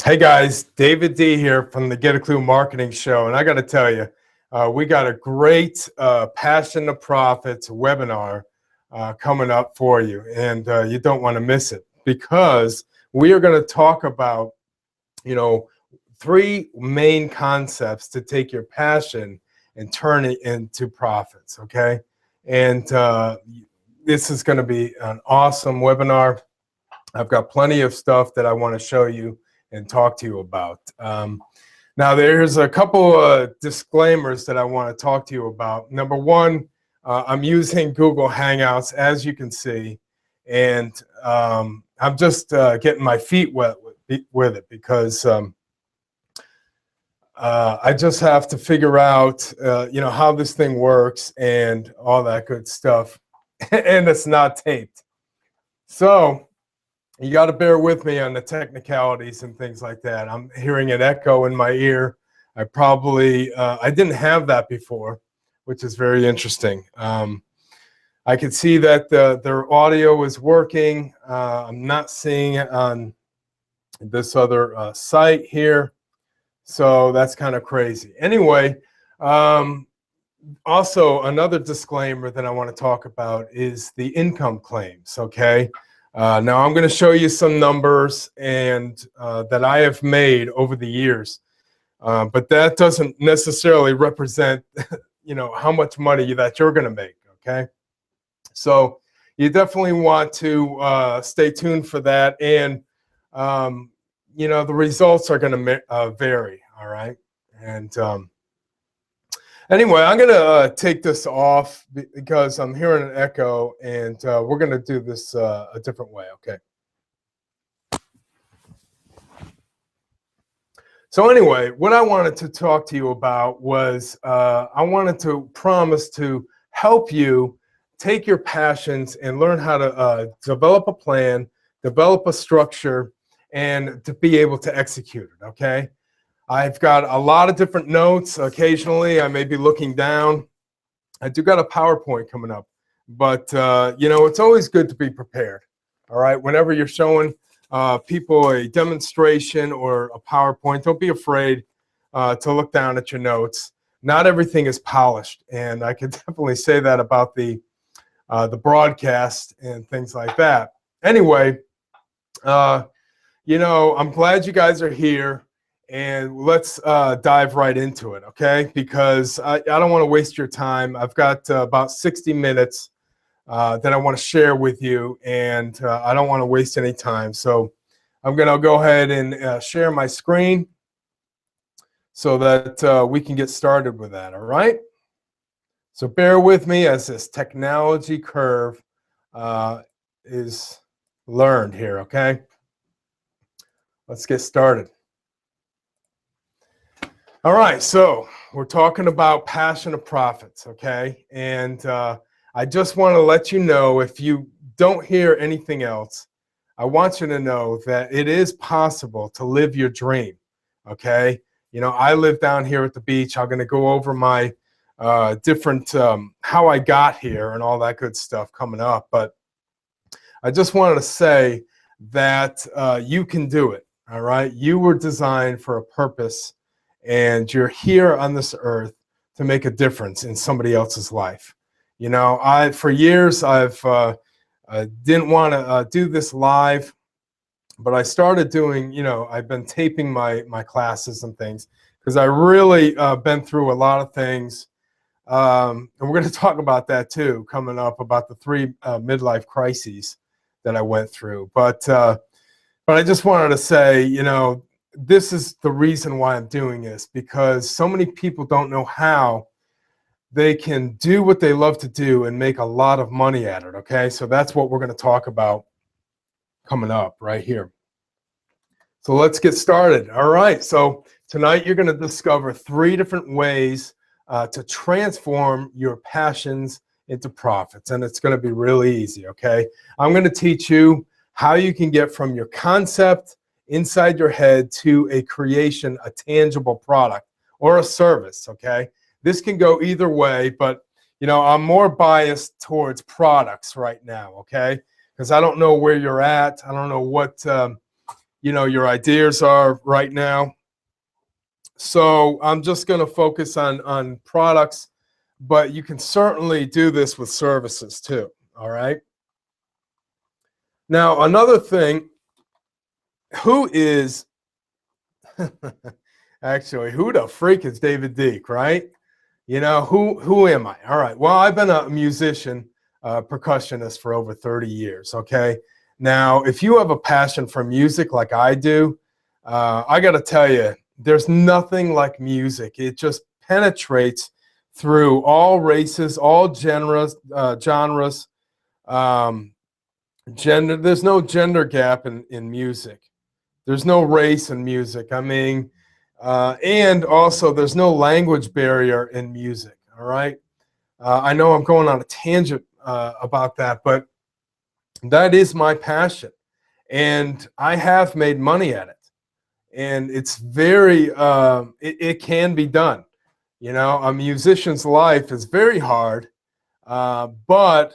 Hey guys, David D here from the Get a Clue Marketing Show, and I got to tell you, we got a great Passion to Profits webinar coming up for you, and you don't want to miss it because we are going to talk about, three main concepts to take your passion and turn it into profits. Okay, and this is going to be an awesome webinar. I've got plenty of stuff that I want to show you and talk to you about. Now, there's a couple disclaimers that I want to talk to you about. Number one, I'm using Google Hangouts, as you can see, and I'm just getting my feet wet with it because I just have to figure out, how this thing works and all that good stuff, and it's not taped. So you got to bear with me on the technicalities and things like that. I'm hearing an echo in my ear. I didn't have that before, which is very interesting. I could see that their audio is working. I'm not seeing it on this other site here. So that's kind of crazy. Anyway, also another disclaimer that I want to talk about is the income claims, okay? Now I'm going to show you some numbers and that I have made over the years, but that doesn't necessarily represent, how much money that you're going to make. Okay, so you definitely want to stay tuned for that, and the results are going to vary. All right, and anyway, I'm going to take this off because I'm hearing an echo, and we're going to do this a different way, okay? So anyway, what I wanted to talk to you about was I wanted to promise to help you take your passions and learn how to develop a plan, develop a structure, and to be able to execute it, okay? I've got a lot of different notes. Occasionally, I may be looking down. I do got a PowerPoint coming up, but it's always good to be prepared. All right, whenever you're showing people a demonstration or a PowerPoint, don't be afraid to look down at your notes. Not everything is polished, and I can definitely say that about the broadcast and things like that. Anyway, I'm glad you guys are here. And let's dive right into it, okay? Because I don't want to waste your time. I've got about 60 minutes that I want to share with you, and I don't want to waste any time. So I'm going to go ahead and share my screen so that we can get started with that, all right? So bear with me as this technology curve is learned here, okay? Let's get started. All right, so we're talking about Passion to Profits, okay? And I just want to let you know, if you don't hear anything else, I want you to know that it is possible to live your dream, okay? I live down here at the beach. I'm going to go over my different, how I got here and all that good stuff coming up. But I just wanted to say that you can do it, all right? You were designed for a purpose, and you're here on this earth to make a difference in somebody else's life. For years, I've didn't want to do this live, but I started doing, I've been taping my classes and things because I really been through a lot of things. And we're going to talk about that too, coming up, about the three midlife crises that I went through. But I just wanted to say, this is the reason why I'm doing this, because so many people don't know how they can do what they love to do and make a lot of money at it, okay? So that's what we're going to talk about coming up right here. So let's get started. All right, so tonight you're going to discover three different ways to transform your passions into profits, and it's going to be really easy, okay? I'm going to teach you how you can get from your concept inside your head to a creation, a tangible product or a service, okay? This can go either way, but I'm more biased towards products right now, okay? Because I don't know where you're at. I don't know what your ideas are right now. So I'm just going to focus on products, but you can certainly do this with services too. All right. Now, another thing, who is actually, who the freak is David Deek, right? Who am I? All right. Well, I've been a musician, percussionist for over 30 years. Okay. Now, if you have a passion for music like I do, I got to tell you, there's nothing like music. It just penetrates through all races, all genres. Gender. There's no gender gap in music. There's no race in music. I mean, and also there's no language barrier in music. All right. I know I'm going on a tangent about that, but that is my passion, and I have made money at it. And it's very, it can be done. A musician's life is very hard, but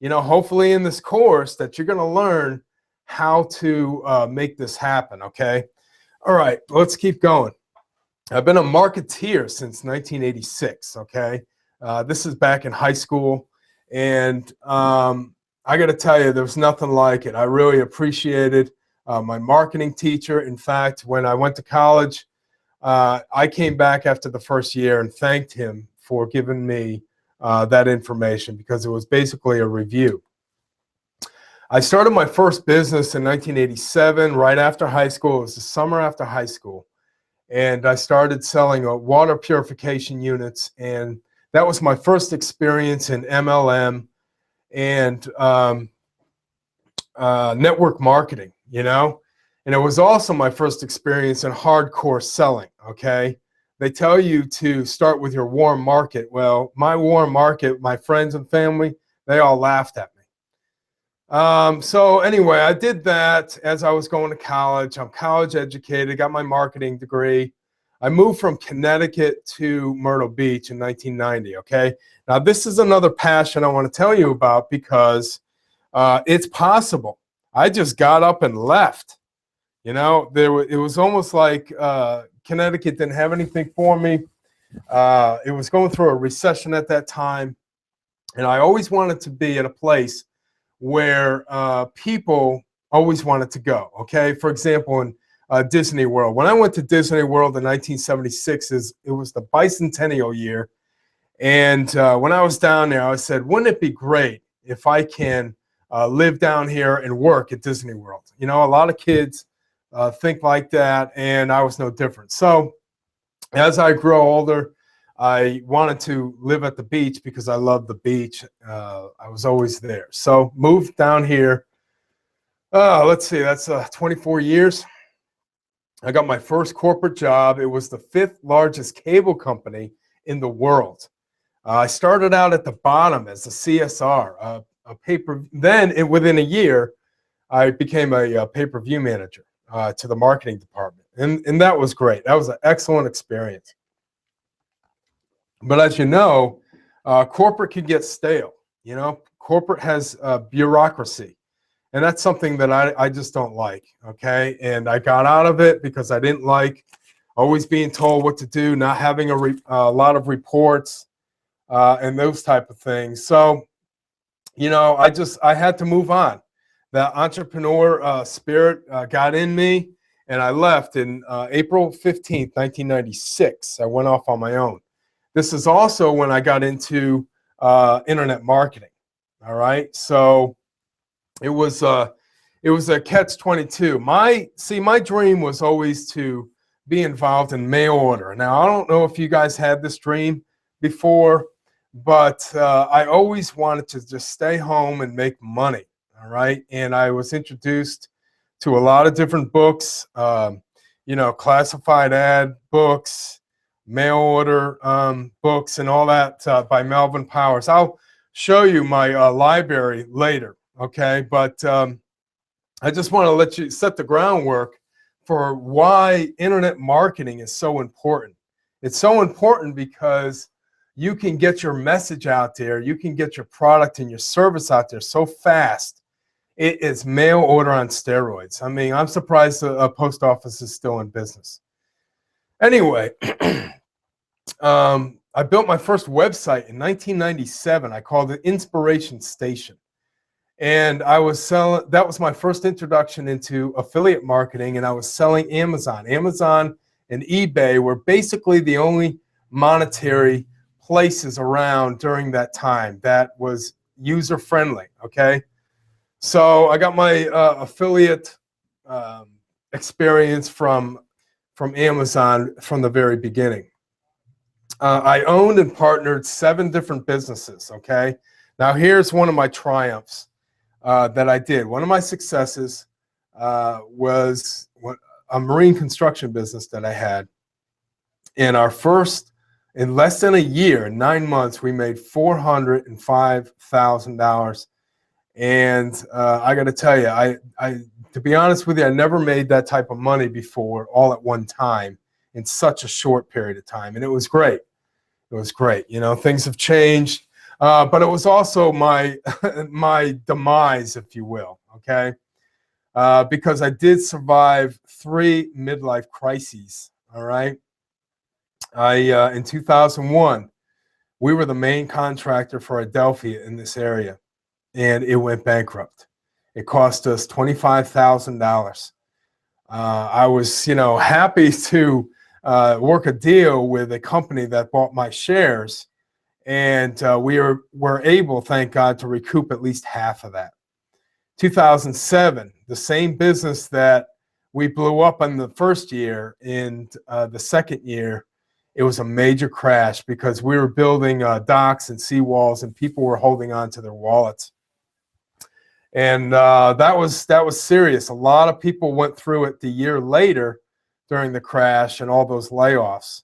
hopefully in this course that you're going to learn how to make this happen. Okay. All right, let's keep going. I've been a marketeer since 1986. Okay. This is back in high school. And I got to tell you, there's nothing like it. I really appreciated my marketing teacher. In fact, when I went to college, I came back after the first year and thanked him for giving me that information, because it was basically a review. I started my first business in 1987, right after high school. It was the summer after high school. And I started selling water purification units. And that was my first experience in MLM and network marketing, And it was also my first experience in hardcore selling, okay? They tell you to start with your warm market. Well, my warm market, my friends and family, they all laughed at me. So anyway, I did that as I was going to college. I'm college educated, got my marketing degree. I moved from Connecticut to Myrtle Beach in 1990, okay? Now, this is another passion I want to tell you about, because it's possible. I just got up and left. It was almost like Connecticut didn't have anything for me. It was going through a recession at that time, and I always wanted to be at a place where people always wanted to go. Okay, for example, in Disney World. When I went to Disney World in 1976, it was the bicentennial year, and when I was down there, I said, "Wouldn't it be great if I can live down here and work at Disney World?" A lot of kids think like that, and I was no different. So as I grow older, I wanted to live at the beach because I love the beach. I was always there. So moved down here. Let's see, that's 24 years. I got my first corporate job. It was the 5th largest cable company in the world. I started out at the bottom as a CSR, a paper. Then within a year, I became a pay-per-view manager to the marketing department. And that was great. That was an excellent experience. But as you know, corporate can get stale. Corporate has bureaucracy. And that's something that I just don't like, okay? And I got out of it because I didn't like always being told what to do, not having a lot of reports and those type of things. So, I had to move on. The entrepreneur spirit got in me, and I left in April 15th, 1996. I went off on my own. This is also when I got into internet marketing, all right? So it was a catch-22. My dream was always to be involved in mail order. Now, I don't know if you guys had this dream before, but I always wanted to just stay home and make money, all right? And I was introduced to a lot of different books, classified ad books, mail order books, and all that by Melvin Powers. I'll show you my library later, okay? But I just want to let you set the groundwork for why internet marketing is so important. It's so important because you can get your message out there, you can get your product and your service out there so fast It is mail order on steroids. I mean, I'm surprised a post office is still in business. Anyway, I built my first website in 1997. I called it Inspiration Station. And I was selling, that was my first introduction into affiliate marketing, and I was selling Amazon. Amazon and eBay were basically the only monetary places around during that time that was user-friendly, okay? So I got my affiliate experience from Amazon from the very beginning. I owned and partnered 7 different businesses, okay? Now here's one of my triumphs that I did. One of my successes was a marine construction business that I had. In less than a year, in 9 months, we made $405,000. And I got to tell you, to be honest with you, I never made that type of money before all at one time in such a short period of time. And it was great. It was great. You know, things have changed. But it was also my my demise, if you will, okay? Because I did survive 3 midlife crises, all right? In 2001, we were the main contractor for Adelphia in this area, and it went bankrupt. It cost us $25,000. I was, you know, happy to work a deal with a company that bought my shares, and we were able, thank God, to recoup at least half of that. 2007, the same business that we blew up in the first year, in the second year, it was a major crash because we were building docks and seawalls, and people were holding on to their wallets. And that was serious. A lot of people went through it the year later during the crash and all those layoffs.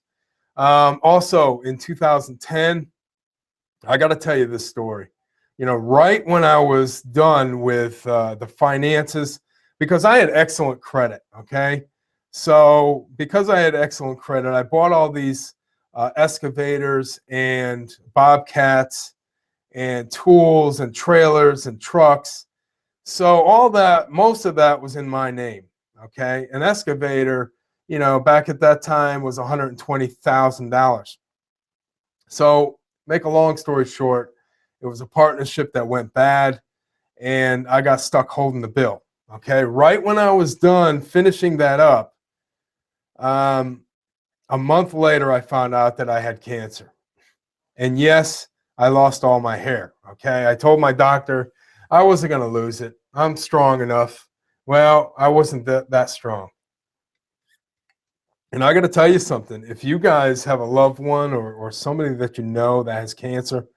Also, in 2010, I got to tell you this story. You know, right when I was done with the finances, because I had excellent credit, okay? So because I had excellent credit, I bought all these excavators and bobcats and tools and trailers and trucks. So all that, most of that was in my name, okay? An excavator, you know, back at that time was $120,000. So make a long story short, it was a partnership that went bad, and I got stuck holding the bill, okay? Right when I was done finishing that up, a month later, I found out that I had cancer. And yes, I lost all my hair, okay? I told my doctor I wasn't going to lose it. I'm strong enough. Well, I wasn't that strong. And I got to tell you something. If you guys have a loved one or somebody that you know that has cancer,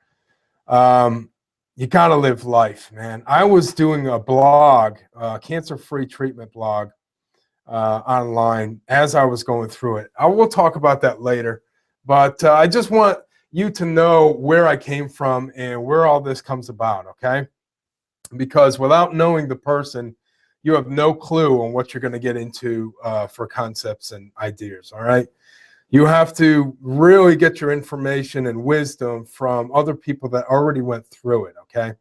you got to live life, man. I was doing a blog, cancer-free treatment blog, online as I was going through it. I will talk about that later, but I just want you to know where I came from and where all this comes about, okay? Because without knowing the person, you have no clue on what you're going to get into for concepts and ideas, all right? You have to really get your information and wisdom from other people that already went through it, okay?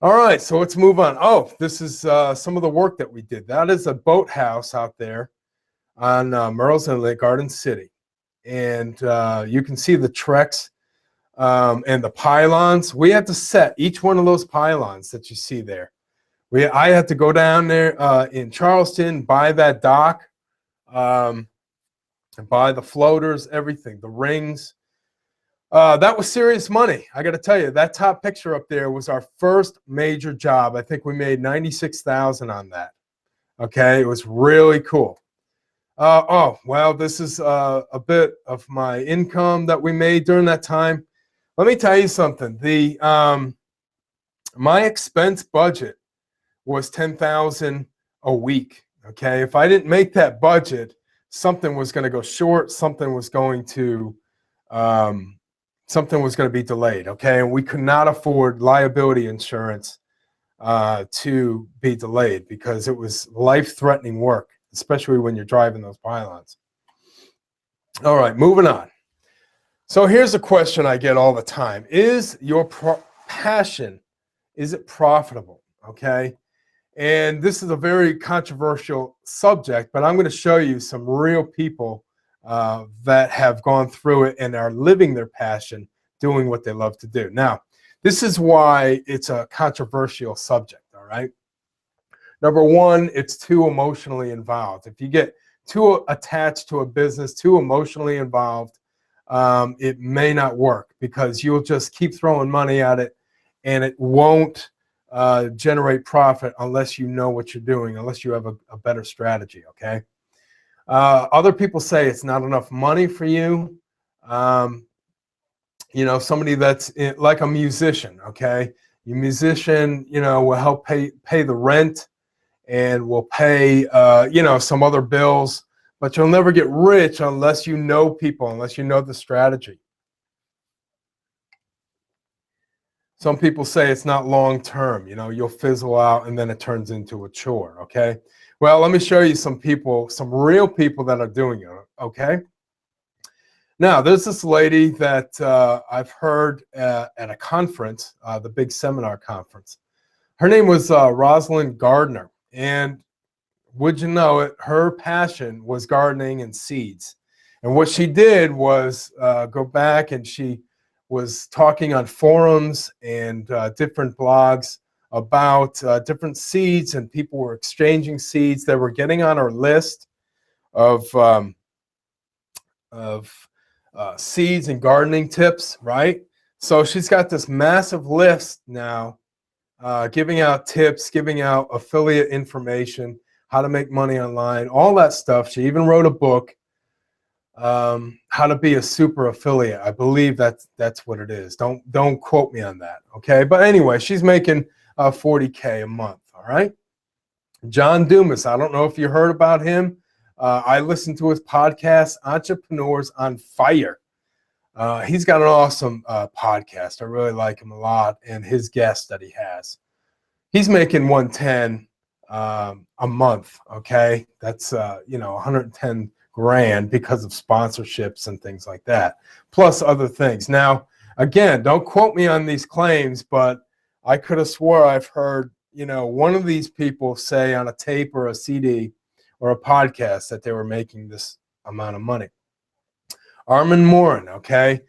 All right, so let's move on. Oh, this is some of the work that we did. That is a boathouse out there on Merle's Inlet, Garden City. And you can see the treks and the pylons. We had to set each one of those pylons that you see there. I had to go down there in Charleston, buy that dock, and buy the floaters, everything, the rings. That was serious money. I got to tell you, that top picture up there was our first major job. I think we made $96,000 on that. Okay, it was really cool. Oh, well, this is a bit of my income that we made during that time. Let me tell you something. My expense budget was $10,000 a week. Okay, if I didn't make that budget, something was going to go short. Something was going to be delayed. Okay, and we could not afford liability insurance to be delayed because it was life-threatening work, especially when you're driving those pylons. All right, moving on. So here's a question I get all the time. Is your passion, is it profitable? okay? And this is a very controversial subject, but I'm going to show you some real people that have gone through it and are living their passion, doing what they love to do. Now, this is why it's a controversial subject, all right? Number one, it's too emotionally involved. If you get too attached to a business, too emotionally involved, it may not work because you'll just keep throwing money at it and it won't generate profit unless you know what you're doing, unless you have a better strategy, okay? Other people say it's not enough money for you. You know, somebody that's like a musician, okay? Your musician, you know, will help pay the rent and will pay, you know, some other bills, but you'll never get rich unless you know people, unless you know the strategy. Some people say it's not long term, you know, you'll fizzle out and then it turns into a chore, okay? Well, let me show you some people, some real people that are doing it, okay? Now, there's this lady that I've heard at a conference, the big seminar conference. Her name was Rosalind Gardner, and would you know it, her passion was gardening and seeds. And what she did was go back and she was talking on forums and different blogs about different seeds, and people were exchanging seeds. They were getting on her list of seeds and gardening tips, right? So she's got this massive list now, giving out tips, giving out affiliate information, how to make money online, all that stuff. She even wrote a book, how to be a super affiliate. I believe that's what it is. Don't quote me on that, okay? But anyway, she's making $40K a month, all right? John Dumas, I don't know if you heard about him. I listened to his podcast, Entrepreneurs on Fire. He's got an awesome podcast. I really like him a lot, and his guests that he has. He's making 110 a month, okay? That's, you know, 110 grand because of sponsorships and things like that, plus other things. Now, again, don't quote me on these claims, but I could have swore I've heard, you know, one of these people say on a tape or a CD or a podcast that they were making this amount of money. Armin Morin, okay?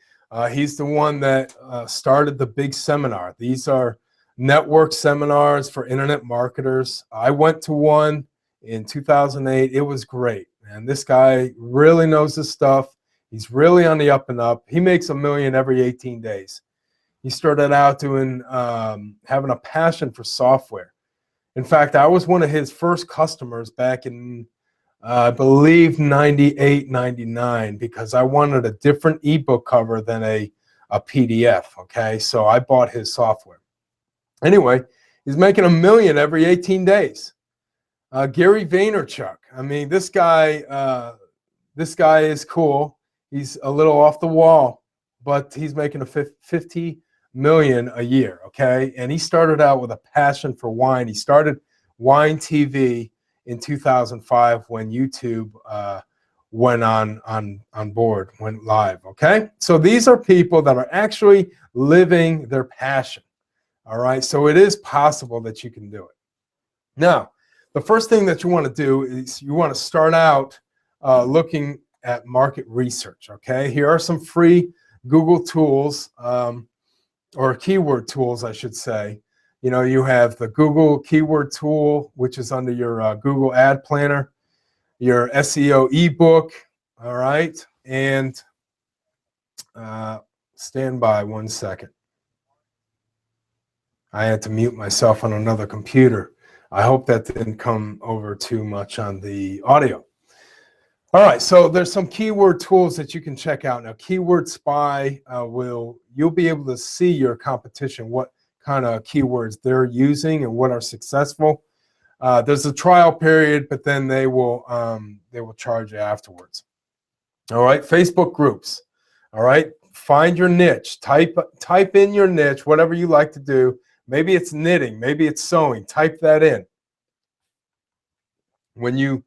He's the one that started the big seminar. These are network seminars for internet marketers. I went to one in 2008. It was great, man. This guy really knows his stuff. He's really on the up and up. He makes $1 million every 18 days. He started out doing, having a passion for software. In fact, I was one of his first customers back in, I believe, 98, 99, because I wanted a different ebook cover than a PDF, okay? So I bought his software. Anyway, he's making $1 million every 18 days. Gary Vaynerchuk, I mean, this guy is cool. He's a little off the wall, but he's making a $50 million a year, okay? And he started out with a passion for wine. He started Wine TV in 2005 when YouTube went on board, went live, okay? So these are people that are actually living their passion, all right? So it is possible that you can do it. Now, the first thing that you want to do is you want to start out looking at market research, okay? Here are some free Google tools, or keyword tools, I should say. You know, you have the Google keyword tool, which is under your Google Ad Planner, your SEO ebook, all right? And stand by 1 second. I had to mute myself on another computer. I hope that didn't come over too much on the audio. All right, so there's some keyword tools that you can check out. Now, Keyword Spy you'll be able to see your competition, what kind of keywords they're using and what are successful. There's a trial period, but then they will charge you afterwards. All right, Facebook groups. All right, find your niche. Type in your niche, whatever you like to do. Maybe it's knitting, maybe it's sewing. Type that in. When you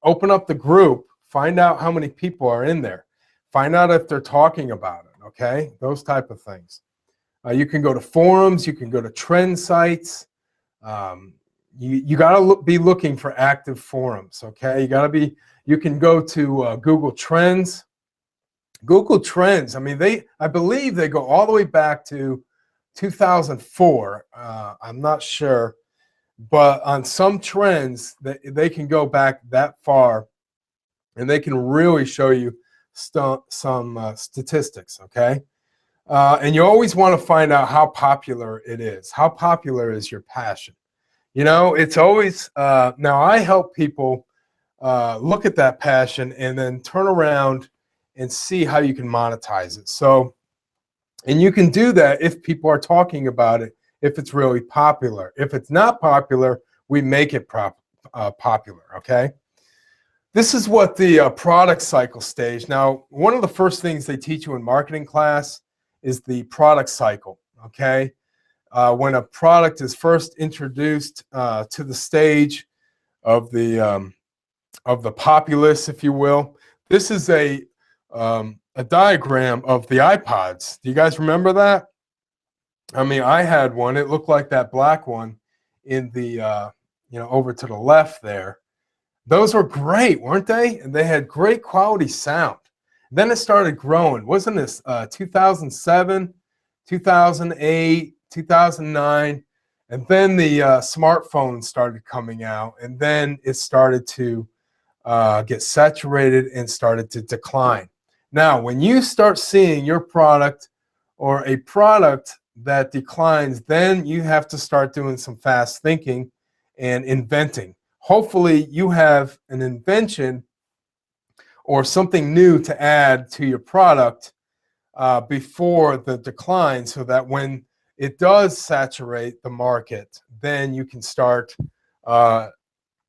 open up the group, find out how many people are in there. Find out if they're talking about it, okay? Those type of things. You can go to forums. You can go to trend sites. Um, you got to be looking for active forums, okay? You can go to Google Trends. Google Trends, I mean, I believe they go all the way back to 2004. I'm not sure, but on some trends, they can go back that far, and they can really show you some statistics, okay? And you always want to find out how popular it is. How popular is your passion? You know, it's always, now I help people look at that passion and then turn around and see how you can monetize it. So, and you can do that if people are talking about it, if it's really popular. If it's not popular, we make it popular, okay? This is what the product cycle stage. Now, one of the first things they teach you in marketing class is the product cycle, okay? When a product is first introduced to the stage of the populace, if you will. This is a diagram of the iPods. Do you guys remember that? I mean, I had one. It looked like that black one in the, over to the left there. Those were great, weren't they? And they had great quality sound. Then it started growing. Wasn't this 2007, 2008, 2009? And then the smartphones started coming out, and then it started to get saturated and started to decline. Now, when you start seeing your product or a product that declines, then you have to start doing some fast thinking and inventing. Hopefully, you have an invention or something new to add to your product before the decline, so that when it does saturate the market, then you can start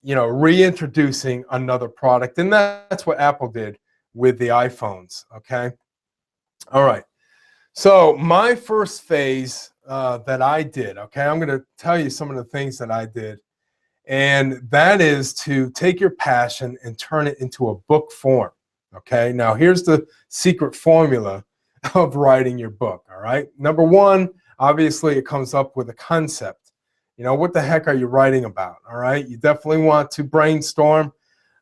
reintroducing another product. And that's what Apple did with the iPhones, okay? All right. So my first phase that I did, okay, I'm going to tell you some of the things that I did. And that is to take your passion and turn it into a book form, okay? Now, here's the secret formula of writing your book, all right? Number one, obviously, it comes up with a concept. You know, what the heck are you writing about, all right? You definitely want to brainstorm.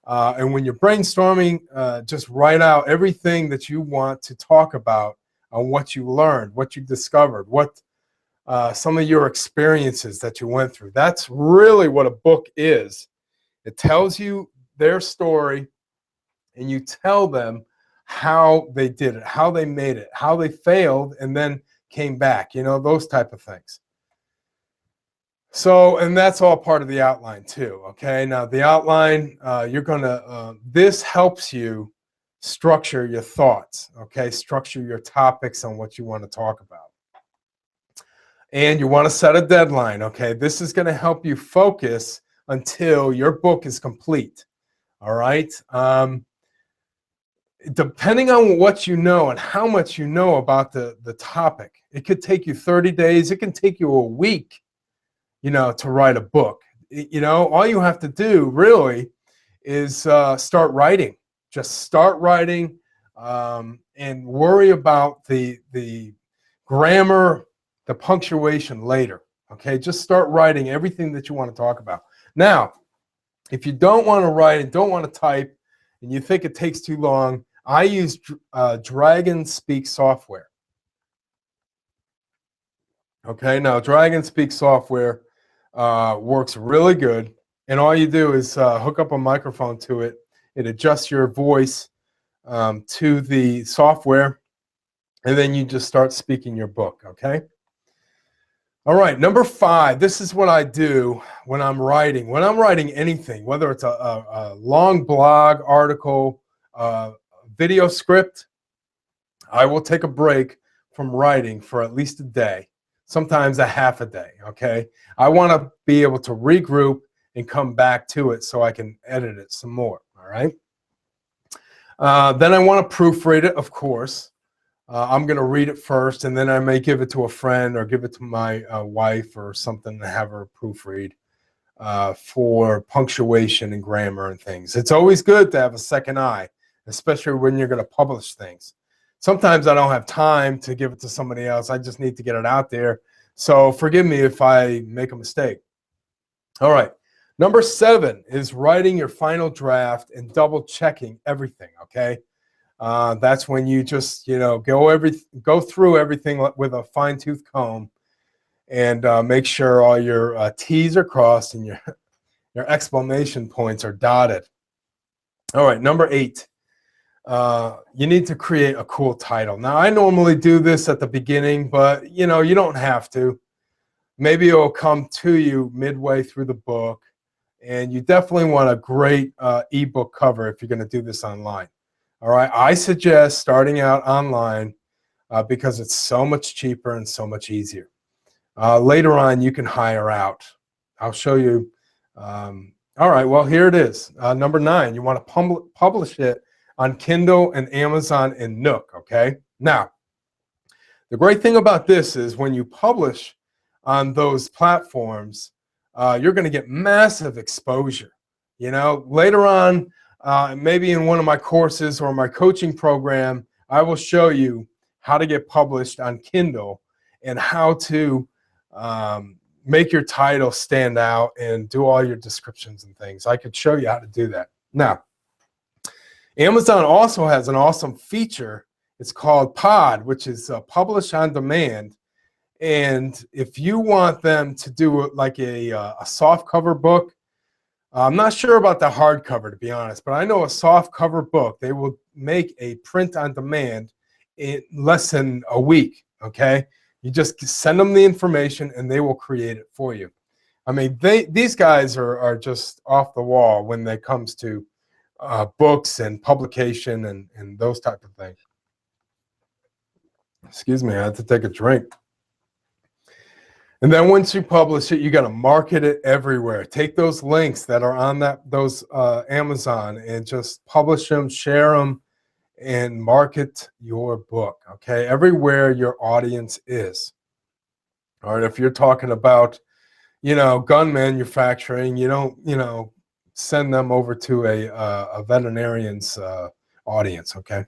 And when you're brainstorming, just write out everything that you want to talk about on what you learned, what you discovered, what some of your experiences that you went through. That's really what a book is. It tells you their story, and you tell them how they did it, how they made it, how they failed, and then came back, you know, those type of things. So, and that's all part of the outline too, okay? Now, the outline, this helps you structure your thoughts, okay? Structure your topics on what you want to talk about. And you want to set a deadline, okay? This is going to help you focus until your book is complete, all right? Depending on what you know and how much you know about the topic, it could take you 30 days. It can take you a week, you know, to write a book. You know, all you have to do really is start writing. Just start writing and worry about the grammar, the punctuation later, okay? Just start writing everything that you want to talk about. Now, if you don't want to write and don't want to type and you think it takes too long, I use Dragon Speak software. Okay, now Dragon Speak software works really good, and all you do is hook up a microphone to it. It adjusts your voice to the software, and then you just start speaking your book, okay? All right, number 5, this is what I do when I'm writing. When I'm writing anything, whether it's a long blog article, video script, I will take a break from writing for at least a day, sometimes a half a day, okay? I want to be able to regroup and come back to it so I can edit it some more, all right? Then I want to proofread it, of course. I'm going to read it first, and then I may give it to a friend or give it to my wife or something to have her proofread for punctuation and grammar and things. It's always good to have a second eye, especially when you're going to publish things. Sometimes I don't have time to give it to somebody else. I just need to get it out there. So forgive me if I make a mistake. All right. Number 7 is writing your final draft and double checking everything. Okay. That's when you just, go through everything with a fine tooth comb and make sure all your T's are crossed and your exclamation points are dotted. All right. Number 8. You need to create a cool title. Now, I normally do this at the beginning, but you don't have to. Maybe it will come to you midway through the book, and you definitely want a great ebook cover if you're going to do this online. All right, I suggest starting out online because it's so much cheaper and so much easier. Later on, you can hire out. I'll show you. All right, well, here it is. Number 9, you want to publish it on Kindle and Amazon and Nook, okay? Now, the great thing about this is when you publish on those platforms, you're going to get massive exposure. Later on, maybe in one of my courses or my coaching program, I will show you how to get published on Kindle and how to make your title stand out and do all your descriptions and things. I could show you how to do that. Now, Amazon also has an awesome feature. It's called Pod, which is Publish on Demand. And if you want them to do like a soft cover book, I'm not sure about the hardcover, to be honest, but I know a soft cover book, they will make a print on demand in less than a week, okay? You just send them the information and they will create it for you. I mean, these guys are just off the wall when it comes to books and publication and those type of things. Excuse me, I had to take a drink. And then once you publish it, you got to market it everywhere. Take those links that are on those Amazon and just publish them, share them, and market your book, okay? Everywhere your audience is. All right, if you're talking about, gun manufacturing, you don't, send them over to a veterinarian's audience, okay?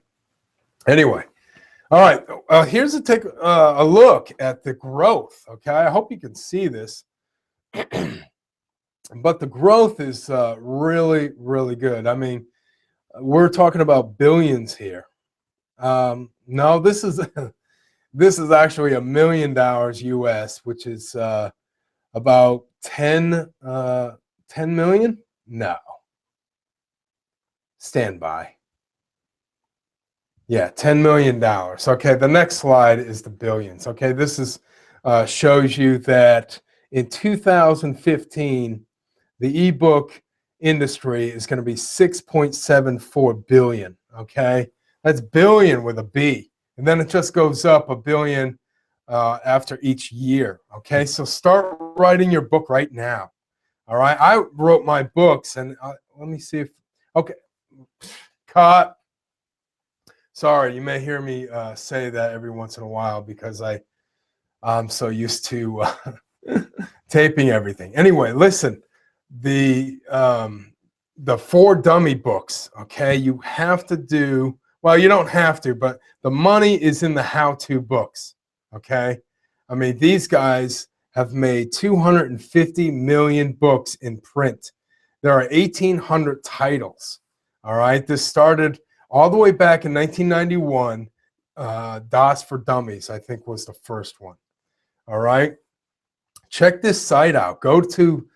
Anyway. All right, here's a look at the growth, okay? I hope you can see this. But the growth is really, really good. I mean, we're talking about billions here. No, this is this is actually $1 million US, which is about 10 million? No. Stand by. Yeah, $10 million. Okay, the next slide is the billions. Okay, this is shows you that in 2015, the ebook industry is going to be 6.74 billion. Okay, that's billion with a B, and then it just goes up a billion after each year. Okay, so start writing your book right now. All right, I wrote my books, and let me see if okay, cut. Sorry, you may hear me say that every once in a while because I'm so used to taping everything. Anyway, listen, the 4 dummy books, okay, you have to do, well, you don't have to, but the money is in the how-to books, okay? I mean, these guys have made 250 million books in print. There are 1,800 titles, all right? This started all the way back in 1991, DOS for Dummies, I think, was the first one. All right. Check this site out. Go to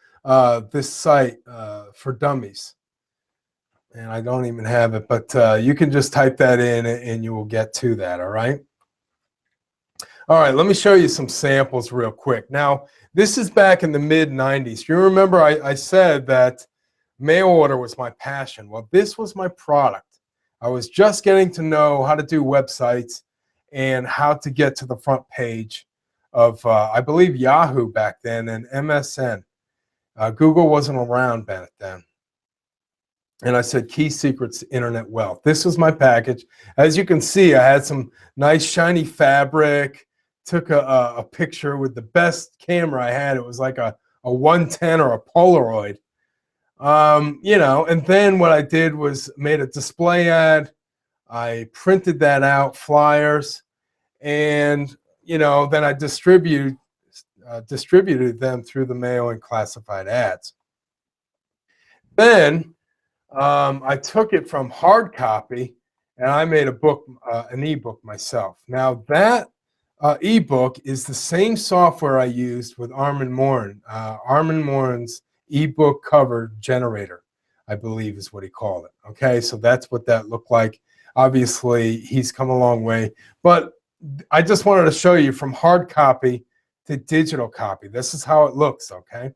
this site for dummies. And I don't even have it, but you can just type that in and you will get to that. All right. All right. Let me show you some samples real quick. Now, this is back in the mid-90s. You remember I said that mail order was my passion. Well, this was my product. I was just getting to know how to do websites and how to get to the front page of, I believe, Yahoo back then and MSN. Google wasn't around back then. And I said, key secrets to internet wealth. This was my package. As you can see, I had some nice shiny fabric, took a picture with the best camera I had. It was like a 110 or a Polaroid. And then what I did was made a display ad. I printed that out, flyers, and, then I distributed distributed them through the mail and classified ads. Then I took it from hard copy and I made a book, an ebook myself. Now that ebook is the same software I used with Armin Morin. Armin Morin's ebook cover generator, I believe is what he called it. Okay, so that's what that looked like. Obviously, he's come a long way, but I just wanted to show you from hard copy to digital copy. This is how it looks, okay?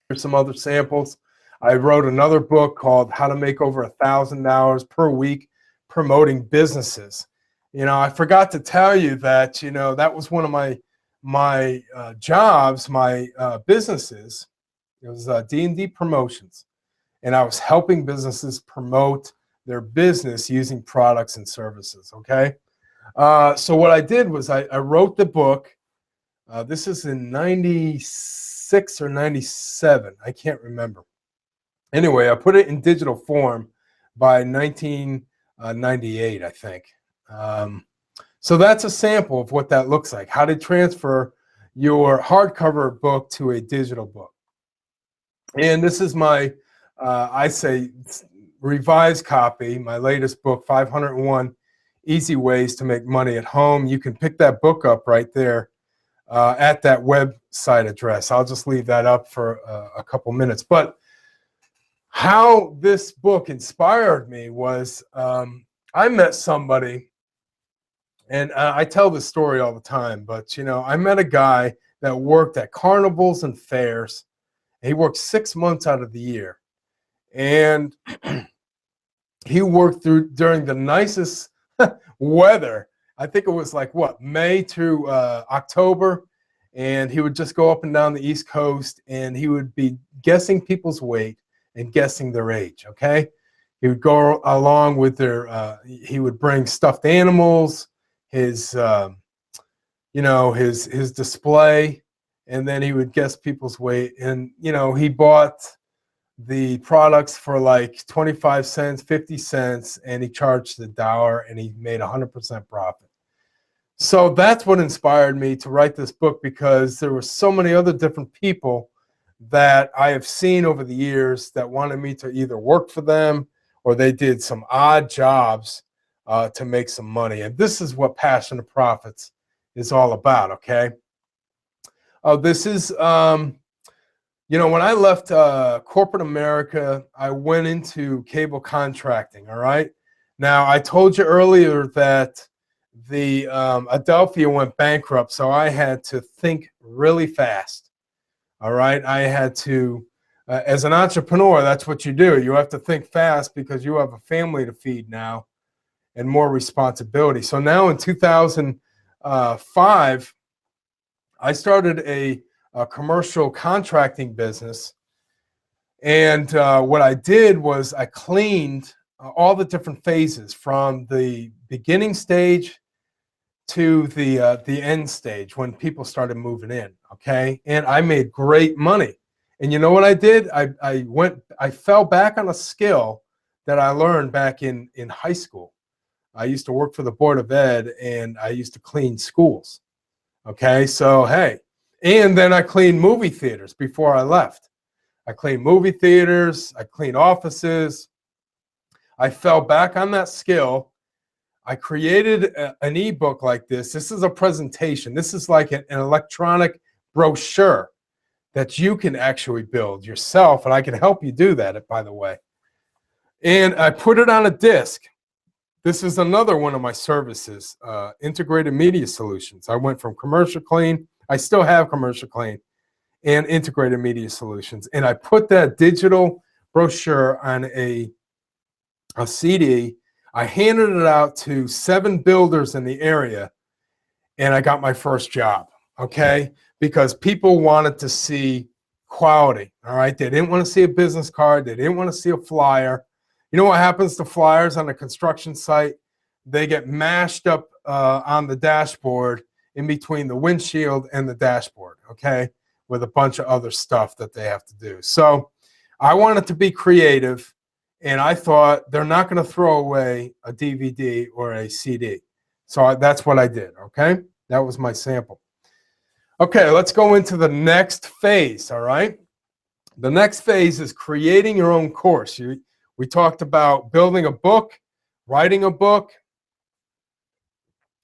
Here's some other samples. I wrote another book called How to Make Over $1,000 per week promoting businesses. You know, I forgot to tell you that, you know, that was one of my jobs, my businesses. It was D&D Promotions. And I was helping businesses promote their business using products and services, okay? So what I did was I wrote the book. This is in 96 or 97. I can't remember. Anyway, I put it in digital form by 1998, I think. So that's a sample of what that looks like, how to transfer your hardcover book to a digital book. And this is my, I say, revised copy, my latest book, 501 Easy Ways to Make Money at Home. You can pick that book up right there at that website address. I'll just leave that up for a couple minutes. But how this book inspired me was I met somebody, and I tell this story all the time, but, you know, I met a guy that worked at carnivals and fairs. He worked 6 months out of the year. And he worked during the nicest weather. I think it was like, what, May to October. And he would just go up and down the East Coast, and he would be guessing people's weight and guessing their age, okay? He would go along with their, he would bring stuffed animals, his, you know, his display, and then he would guess people's weight. And, you know, he bought the products for like 25 cents, 50 cents, and he charged $1, and he made 100% profit. So that's what inspired me to write this book, because there were so many other different people that I have seen over the years that wanted me to either work for them or they did some odd jobs to make some money. And this is what Passion to Profits is all about, okay? This is, you know, when I left corporate America, I went into cable contracting, all right? Now, I told you earlier that the Adelphia went bankrupt, so I had to think really fast. All right, I had to, as an entrepreneur, that's what you do. You have to think fast because you have a family to feed now and more responsibility. So now in 2005, I started a commercial contracting business. And what I did was I cleaned all the different phases from the beginning stage to the end stage when people started moving in, okay? And I made great money. And you know what I did? I fell back on a skill that I learned back in high school. I used to work for the Board of Ed, and I used to clean schools, okay? So, hey, and then I cleaned movie theaters before I left. I cleaned movie theaters, I cleaned offices. I fell back on that skill. I created an ebook like this. This is a presentation. This is like an electronic brochure that you can actually build yourself, and I can help you do that, by the way. And I put it on a disc. This is another one of my services, integrated media solutions. I went from commercial clean, I still have commercial clean, and integrated media solutions. And I put that digital brochure on a CD. I handed it out to 7 builders in the area, and I got my first job, okay? Because people wanted to see quality, all right? They didn't want to see a business card. They didn't want to see a flyer. You know what happens to flyers on a construction site? They get mashed up on the dashboard in between the windshield and the dashboard, okay? With a bunch of other stuff that they have to do. So I wanted to be creative. And I thought they're not going to throw away a DVD or a CD. So that's what I did, okay? That was my sample. Okay, let's go into the next phase, all right? The next phase is creating your own course. We talked about building a book, writing a book.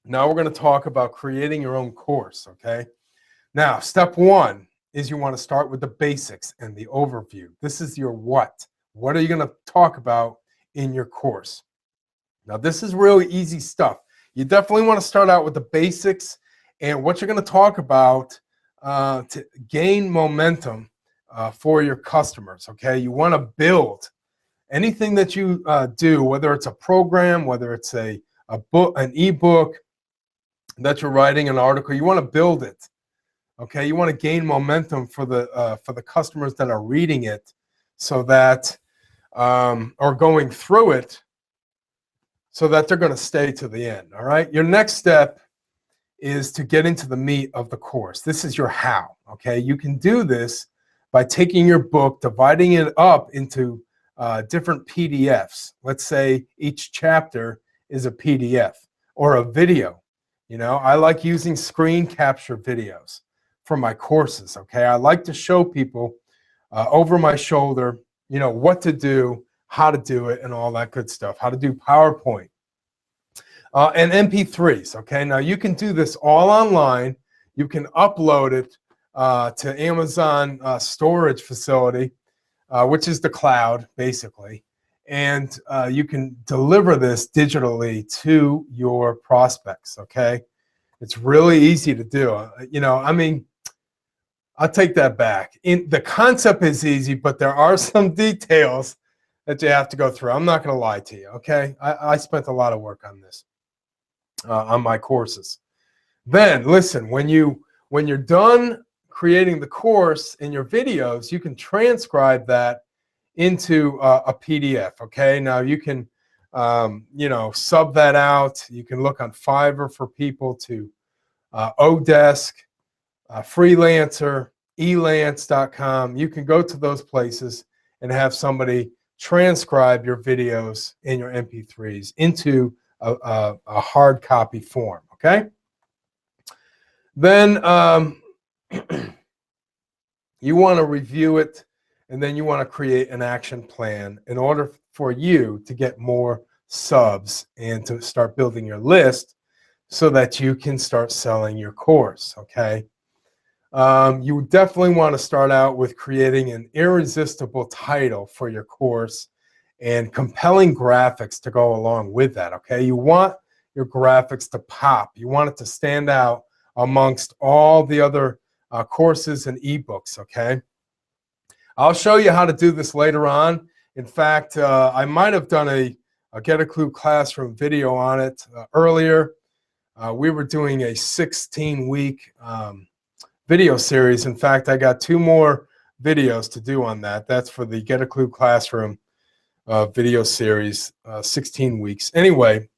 Now we're going to talk about creating your own course, okay? Now, step one is you want to start with the basics and the overview. This is your what. What are you going to talk about in your course? Now, this is really easy stuff. You definitely want to start out with the basics and what you're going to talk about to gain momentum for your customers, okay? You want to build anything that you do, whether it's a program, whether it's a book, an ebook that you're writing, an article, you want to build it, okay? You want to gain momentum for the customers that are reading it, so that or going through it, so that they're going to stay to the end, all right? Your next step is to get into the meat of the course. This is your how, okay? You can do this by taking your book, dividing it up into different PDFs. Let's say each chapter is a PDF or a video. You know, I like using screen capture videos for my courses, okay? I like to show people over my shoulder, you know, what to do, how to do it, and all that good stuff, how to do PowerPoint. And MP3s, okay? Now, you can do this all online. You can upload it to Amazon storage facility, which is the cloud, basically. And you can deliver this digitally to your prospects, okay? It's really easy to do. You know, I mean, I'll take that back. The concept is easy, but there are some details that you have to go through. I'm not going to lie to you, okay? I spent a lot of work on this, on my courses. Then, listen, when you're done creating the course in your videos, you can transcribe that into a PDF, okay? Now, you can, you know, sub that out. You can look on Fiverr for people to Odesk, Freelancer, elance.com. You can go to those places and have somebody transcribe your videos in your MP3s into a hard copy form, okay? Then you want to review it, and then you want to create an action plan in order for you to get more subs and to start building your list so that you can start selling your course, okay? You definitely want to start out with creating an irresistible title for your course and compelling graphics to go along with that, okay? You want your graphics to pop. You want it to stand out amongst all the other courses and ebooks, okay? I'll show you how to do this later on. In fact, I might have done a Get a Clue classroom video on it earlier. We were doing a 16-week video series. In fact, I got 2 more videos to do on that. That's for the Get a Clue classroom video series, 16 weeks. Anyway,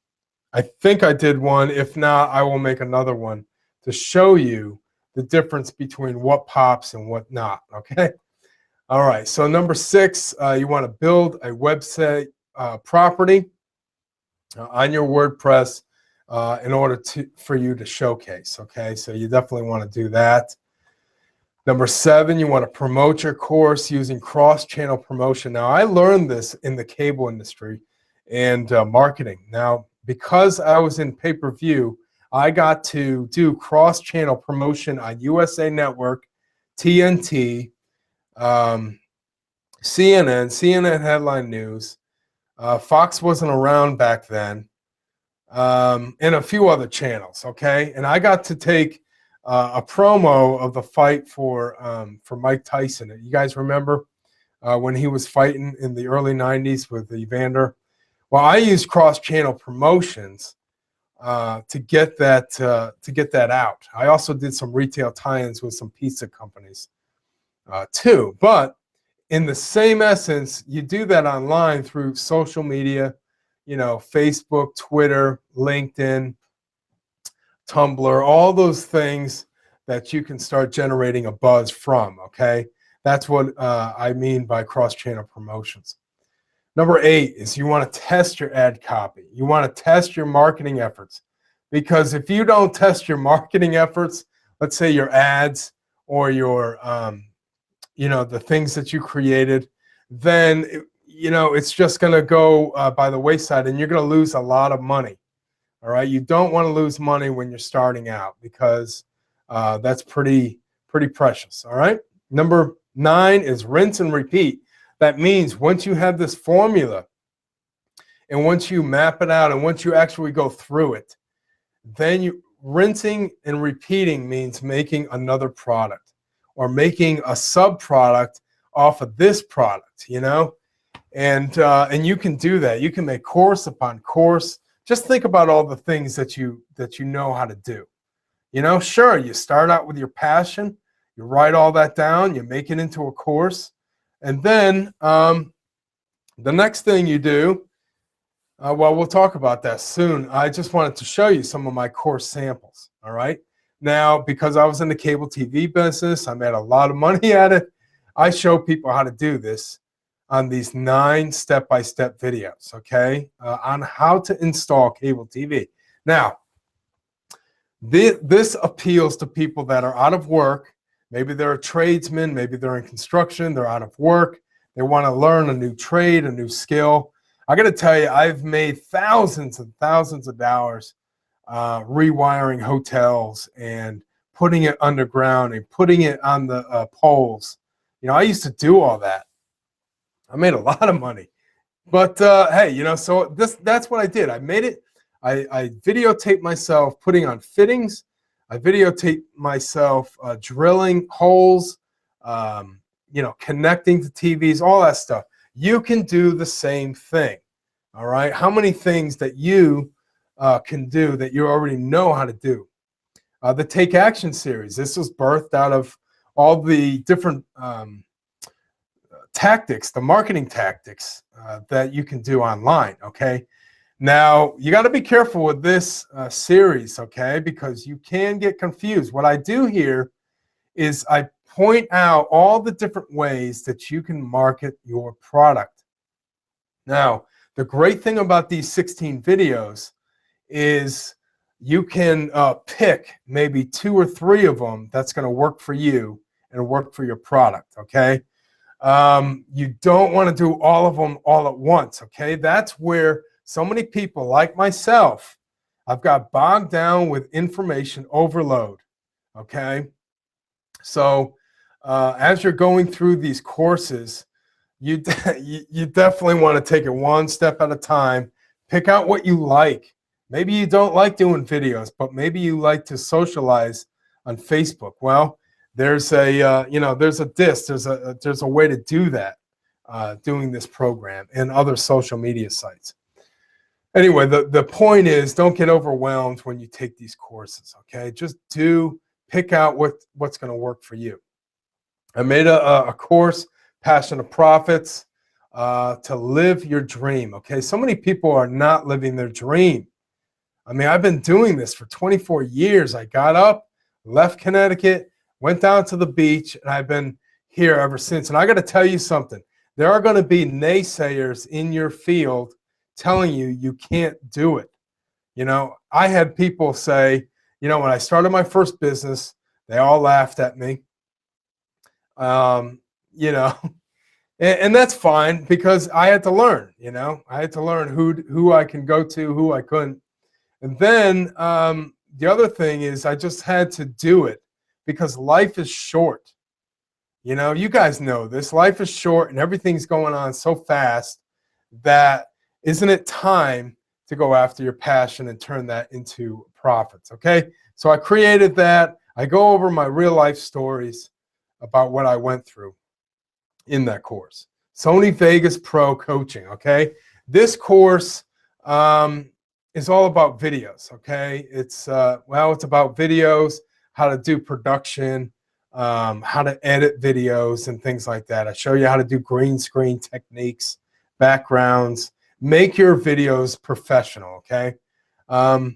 I think I did one. If not, I will make another one to show you the difference between what pops and what not, okay? All right, so number 6, you want to build a website property on your WordPress in order for you to showcase, okay? So you definitely want to do that. Number 7, you want to promote your course using cross-channel promotion. Now, I learned this in the cable industry and marketing. Now, because I was in pay-per-view, I got to do cross-channel promotion on USA Network, TNT, CNN Headline News. Fox wasn't around back then, and a few other channels, okay? And I got to take a promo of the fight for Mike Tyson. You guys remember when he was fighting in the early 90s with Evander? Well, I used cross-channel promotions to get that out. I also did some retail tie-ins with some pizza companies too. But in the same essence, you do that online through social media, you know, Facebook, Twitter, LinkedIn, Tumblr, all those things that you can start generating a buzz from, okay? That's what I mean by cross-channel promotions. Number 8 is you want to test your ad copy. You want to test your marketing efforts, because if you don't test your marketing efforts, let's say your ads or your, the things that you created, then, it's just going to go by the wayside, and you're going to lose a lot of money. All right. You don't want to lose money when you're starting out, because that's pretty precious. All right. Number 9 is rinse and repeat. That means once you have this formula, and once you map it out, and once you actually go through it, then rinsing and repeating means making another product, or making a sub product off of this product, and you can do that. You can make course upon course. Just think about all the things that you know how to do. Sure, you start out with your passion, you write all that down, you make it into a course, and then the next thing you do, well, we'll talk about that soon. I just wanted to show you some of my course samples. All right. Now, because I was in the cable TV business, I made a lot of money at it. I show people how to do this on these 9 step-by-step videos, okay, on how to install cable TV. Now, this appeals to people that are out of work. Maybe they're a tradesman, maybe they're in construction, they're out of work, they want to learn a new trade, a new skill. I got to tell you, I've made thousands and thousands of dollars rewiring hotels and putting it underground and putting it on the poles. I used to do all that. I made a lot of money. But hey, so that's what I did. I made it. I videotaped myself putting on fittings. I videotaped myself drilling holes, connecting to TVs, all that stuff. You can do the same thing. All right. How many things that you can do that you already know how to do? The Take Action series. This was birthed out of all the different tactics, the marketing tactics that you can do online. Okay. Now, you got to be careful with this series, okay, because you can get confused. What I do here is I point out all the different ways that you can market your product. Now, the great thing about these 16 videos is you can pick maybe 2 or 3 of them that's going to work for you and work for your product, okay? You don't want to do all of them all at once, okay? That's where so many people like myself, I've got bogged down with information overload, okay? So as you're going through these courses, you definitely want to take it one step at a time. Pick out what you like. Maybe you don't like doing videos, but maybe you like to socialize on Facebook. Well, there's a there's a way to do that doing this program and other social media sites. Anyway, the point is, don't get overwhelmed when you take these courses, okay? Just pick out what's going to work for you. I made a course, Passion to Profits, to live your dream, okay? So many people are not living their dream. I mean, I've been doing this for 24 years. I got up, left Connecticut, went down to the beach, and I've been here ever since. And I got to tell you something. There are going to be naysayers in your field telling you you can't do it. I had people say, when I started my first business, they all laughed at me. And that's fine, because I had to learn, I had to learn who I can go to, who I couldn't. And then the other thing is I just had to do it, because life is short. You guys know this. Life is short and everything's going on so fast that isn't it time to go after your passion and turn that into profits, okay? So I created that. I go over my real life stories about what I went through in that course. Sony Vegas Pro Coaching, okay? This course is all about videos, okay? It's about videos, how to do production, how to edit videos and things like that. I show you how to do green screen techniques, backgrounds, make your videos professional, okay? All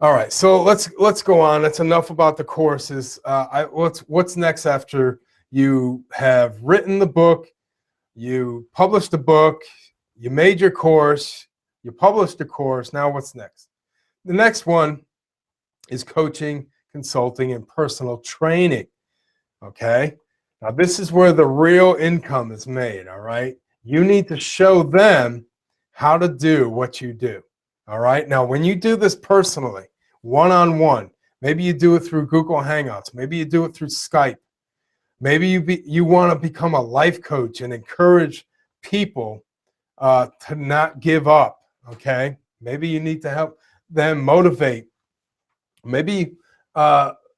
right, so let's go on. That's enough about the courses. What's next after you have written the book, you published the book, you made your course, you published the course. Now what's next? The next one is coaching consulting and personal training. Okay. Now, this is where the real income is made. All right. You need to show them how to do what you do. All right. Now, when you do this personally, one-on-one, maybe you do it through Google Hangouts, maybe you do it through Skype, maybe you want to become a life coach and encourage people to not give up. Okay. Maybe you need to help them motivate. Maybe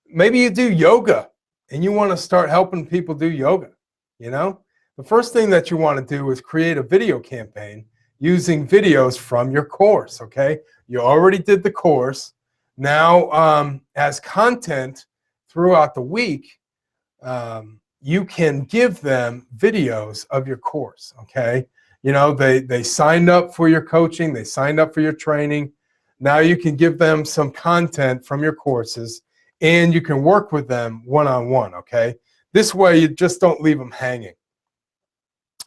maybe you do yoga and you want to start helping people do yoga. The first thing that you want to do is create a video campaign using videos from your course. Okay, you already did the course. Now, as content throughout the week, you can give them videos of your course. Okay, they signed up for your coaching, they signed up for your training. Now you can give them some content from your courses, and you can work with them one-on-one, okay? This way, you just don't leave them hanging.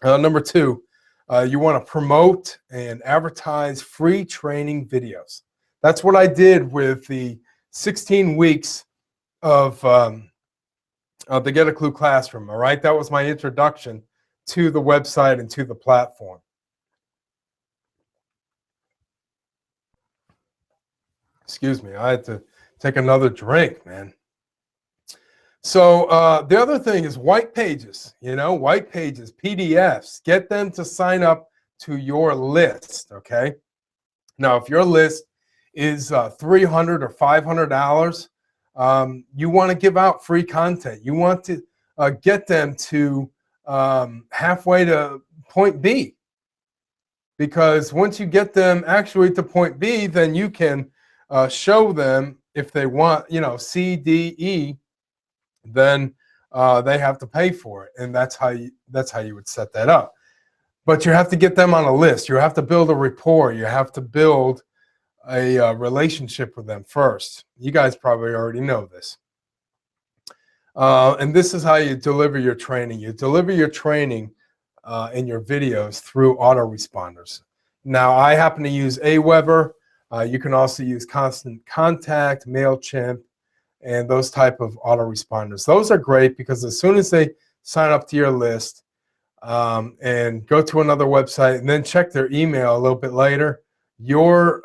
Number two, you want to promote and advertise free training videos. That's what I did with the 16 weeks of the Get a Clue Classroom, all right? That was my introduction to the website and to the platform. Excuse me, I had to take another drink, man. So the other thing is white pages, white pages, PDFs. Get them to sign up to your list, okay? Now, if your list is $300 or $500, you want to give out free content. You want to get them to halfway to point B. Because once you get them actually to point B, then you can show them if they want, C, D, E, then they have to pay for it, and that's how you would set that up. But you have to get them on a list. You have to build a rapport. You have to build a relationship with them first. You guys probably already know this. And this is how you deliver your training. You deliver your training in your videos through autoresponders. Now, I happen to use Aweber. You can also use Constant Contact, MailChimp, and those type of autoresponders. Those are great because as soon as they sign up to your list and go to another website and then check their email a little bit later, your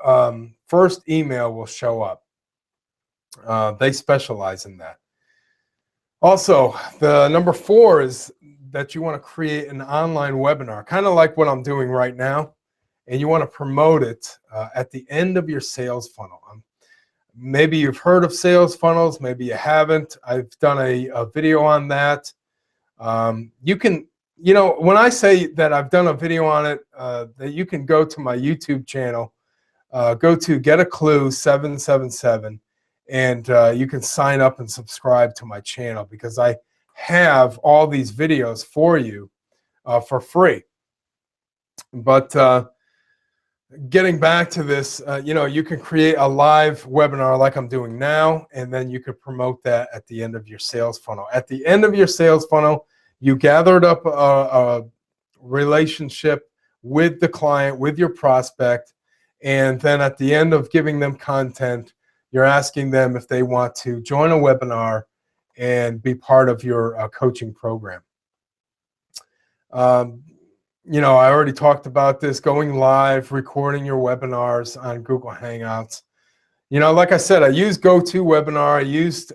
first email will show up. They specialize in that. Also, the number 4 is that you want to create an online webinar, kind of like what I'm doing right now. And you want to promote it at the end of your sales funnel. Maybe you've heard of sales funnels, maybe you haven't. I've done a video on that. You can, when I say that I've done a video on it, that you can go to my YouTube channel, go to Get a Clue 777, and you can sign up and subscribe to my channel because I have all these videos for you for free. But getting back to this, you can create a live webinar like I'm doing now, and then you could promote that at the end of your sales funnel. At the end of your sales funnel, you gathered up a relationship with the client, with your prospect, and then at the end of giving them content, you're asking them if they want to join a webinar and be part of your coaching program. I already talked about this, going live, recording your webinars on Google Hangouts. Like I said, I used GoToWebinar, I used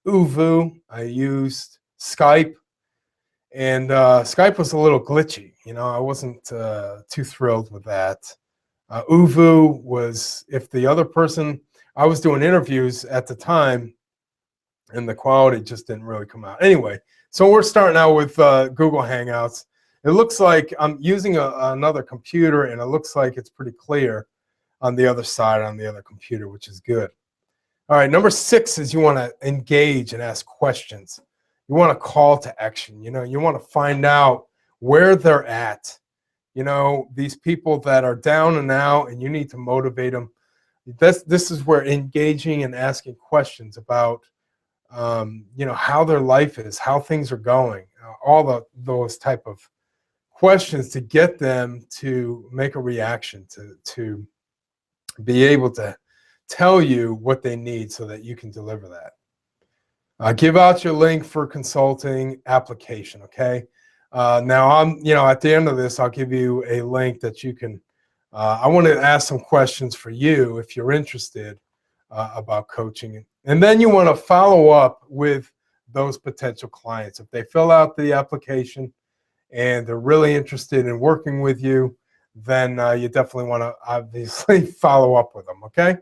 Uvu, I used Skype, and Skype was a little glitchy. I wasn't too thrilled with that. Uvu was, if the other person, I was doing interviews at the time, and the quality just didn't really come out. Anyway, so we're starting out with Google Hangouts. It looks like I'm using another computer, and it looks like it's pretty clear on the other side, on the other computer, which is good. All right, number 6 is you want to engage and ask questions. You want to call to action. You want to find out where they're at. These people that are down and out, and you need to motivate them. This is where engaging and asking questions about, how their life is, how things are going, all those type of questions to get them to make a reaction, to be able to tell you what they need so that you can deliver that. Give out your link for consulting application, okay? Now, at the end of this, I'll give you a link that you can, I want to ask some questions for you if you're interested about coaching. And then you want to follow up with those potential clients. If they fill out the application and they're really interested in working with you, then you definitely want to obviously follow up with them, okay?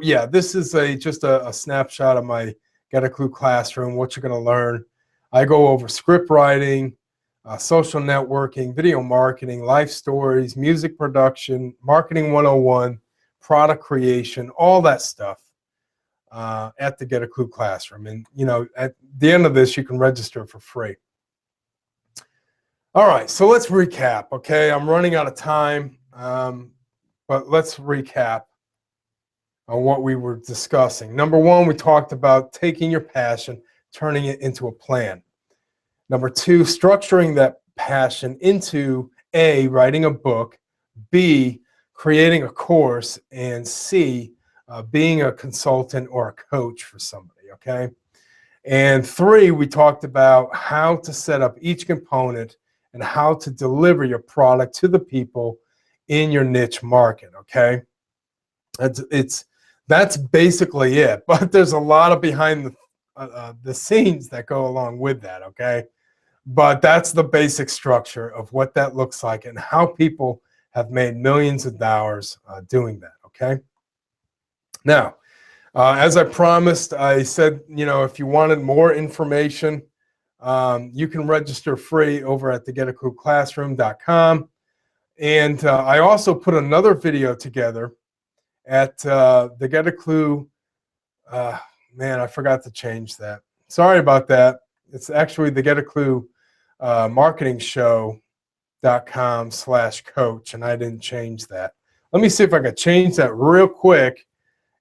Yeah, this is just a snapshot of my Get a Clue classroom, what you're going to learn. I go over script writing, social networking, video marketing, life stories, music production, marketing 101, product creation, all that stuff at the Get a Clue classroom. And, at the end of this, you can register for free. All right, so let's recap, okay? I'm running out of time, but let's recap on what we were discussing. Number one, we talked about taking your passion, turning it into a plan. Number two, structuring that passion into A, writing a book, B, creating a course, and C, being a consultant or a coach for somebody, okay? And three, we talked about how to set up each component and how to deliver your product to the people in your niche market, okay? That's basically it, but there's a lot of behind the scenes that go along with that, okay? But that's the basic structure of what that looks like and how people have made millions of dollars doing that, okay? Now, as I promised, I said, if you wanted more information, you can register free over at thegetaclueclassroom.com. And I also put another video together at the Get a Clue. Man, I forgot to change that. Sorry about that. It's actually the Get a Clue marketing show.com/coach, and I didn't change that. Let me see if I can change that real quick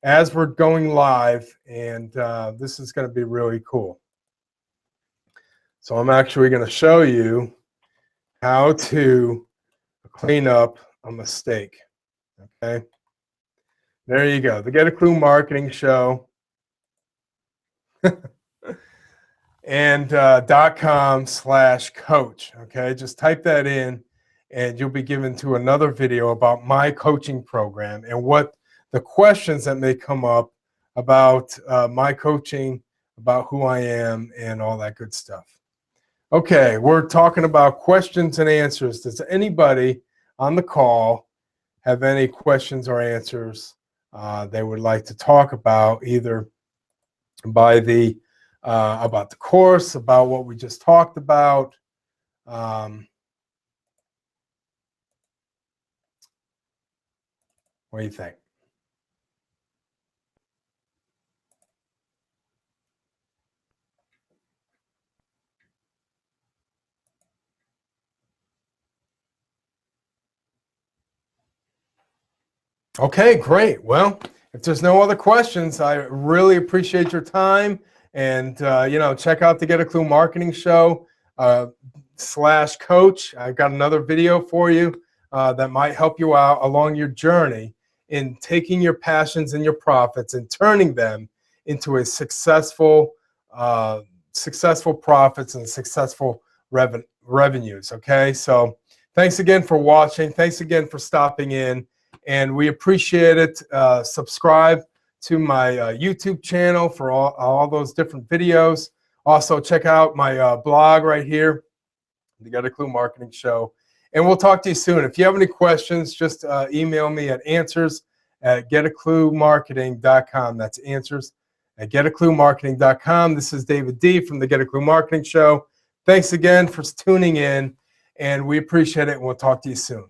as we're going live, and this is going to be really cool. So I'm actually going to show you how to clean up a mistake, okay? There you go, the Get a Clue marketing show. And .com/coach, okay? Just type that in and you'll be given to another video about my coaching program and what the questions that may come up about my coaching, about who I am, and all that good stuff. Okay, we're talking about questions and answers. Does anybody on the call have any questions or answers they would like to talk about, either about the course, about what we just talked about? What do you think? Okay, great. Well, if there's no other questions, I really appreciate your time. And, check out the Get a Clue marketing show /coach. I've got another video for you that might help you out along your journey in taking your passions and your profits and turning them into a successful profits and successful revenues, okay? So thanks again for watching. Thanks again for stopping in. And we appreciate it. Subscribe to my YouTube channel for all those different videos. Also, check out my blog right here, the Get a Clue Marketing Show. And we'll talk to you soon. If you have any questions, just email me at answers@getacluemarketing.com. That's answers@getacluemarketing.com. This is David D. from the Get a Clue Marketing Show. Thanks again for tuning in, and we appreciate it, and we'll talk to you soon.